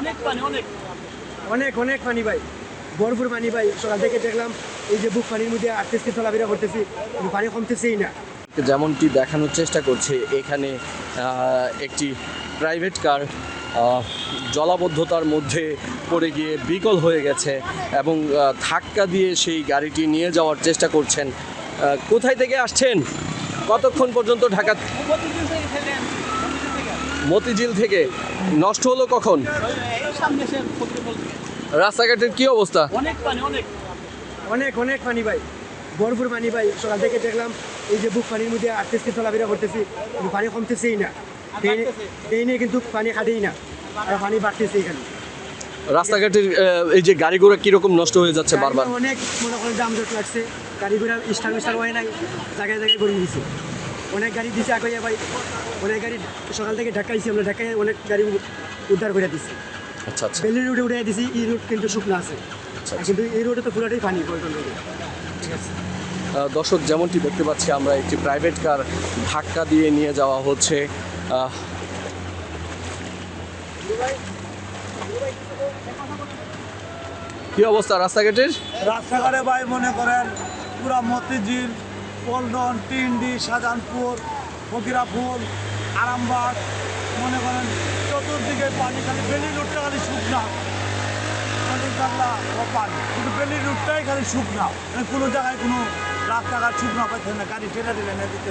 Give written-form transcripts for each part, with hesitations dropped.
অনেক পানি অনেক অনেক অনেক পানি ভাই, ভরপুর পানি ভাই। সকাল থেকে দেখলাম এই যে বুক পানির মধ্যে আটকে চলাফেরা করতেছি, কিন্তু পানি কমতেছেই না। যেমনটি দেখানোর চেষ্টা করছে, এখানে একটি প্রাইভেট কার জলাবদ্ধতার মধ্যে পড়ে গিয়ে বিকল হয়ে গেছে এবং ধাক্কা দিয়ে সেই গাড়িটি নিয়ে যাওয়ার চেষ্টা করছেন। কোথায় থেকে আসছেন? কতক্ষণ পর্যন্ত ঢাকা? প্রতিদিন থেকে ফেলে আনছি, প্রতিদিন থেকে। মতিঝিল থেকে। নষ্ট হলো কখন? এই সামনে এসে ফকির বলতে রাস্তাঘাটের কি অবস্থা? অনেক পানি অনেক অনেক অনেক পানি ভাই, ভরপুর পানি ভাই। সকাল থেকে দেখলাম এই যে বুক পানির মধ্যে আটকে চলাফেরা করতেছি, কিন্তু পানি কমতেছেই না। এই নিয়ে কিন্তু পানি কাটেই না, আর পানি বাড়তেছে এখানে। রাস্তাঘাটের এই যে গাড়ি ঘোড়া কিরকম নষ্ট হয়ে যাচ্ছে বারবার? গাড়িগুলো অনেক মনে করেন যানজট লাগছে, গাড়ি ঘোড়া স্টার হয় নাই, জায়গায় জায়গায় গড়িয়ে দিছে। অনেক গাড়ি দিছে আগে ভাই, অনেক গাড়ি সকাল থেকে ঢাকাইছি আমরা, ঢাকায় অনেক গাড়ি উদ্ধার করে দিচ্ছি। আচ্ছা আচ্ছা। বেলি রোডে উঠে দিছি, এই রোড কিন্তু শুকনো আছে, আচ্ছা। কিন্তু এই রোডে তো পুরোটাই পানি পল্টন রোডে। ঠিক আছে। দর্শক, যেমনটি দেখতে পাচ্ছি আমরা, একটি প্রাইভেট কার ধাক্কা দিয়ে নিয়ে যাওয়া হচ্ছে। কি অবস্থা রাস্তাঘাটের? রাস্তাঘাটে ভাই মনে করেন পুরা মতিঝিল, পল্টন, টিন্ডি, শাহজাহানপুর, ফকিরাপুর, আরামবাগ, মনে করেন চতুর্দিকে পানি, খালি বেলি রুটটা খালি শুকনা, পানি, কিন্তু বেলি রুটটাই খালি শুকনা, মানে কোনো জায়গায় কোনো রাস্তাঘাট শুকনা পাইছে না, গাড়ি ঠেলে ঠেলে না দিতে।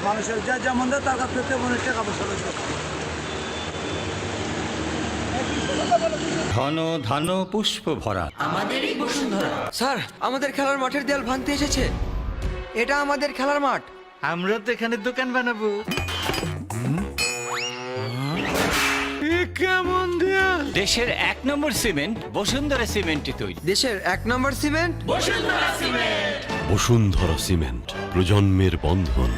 মানুষের যা যেমন দেয় তার কাছ থেকে তেমন টাকা পয়সা রয়েছে। ঘন ধান পুষ্প ভরা আমাদেরই বসুন্ধরা। স্যার, আমাদের খেলার মাঠের দেয়াল ভাঙতে এসেছে। এটা আমাদের খেলার মাঠ। আমরা তো এখানে দোকান বানাবো। কেমন দেয়াল? দেশের 1 নম্বর সিমেন্ট বসুন্ধরা সিমেন্টে তৈরি। দেশের 1 নম্বর cement Bashundhara cement. Bashundhara cement, প্রজন্মের বন্ধন।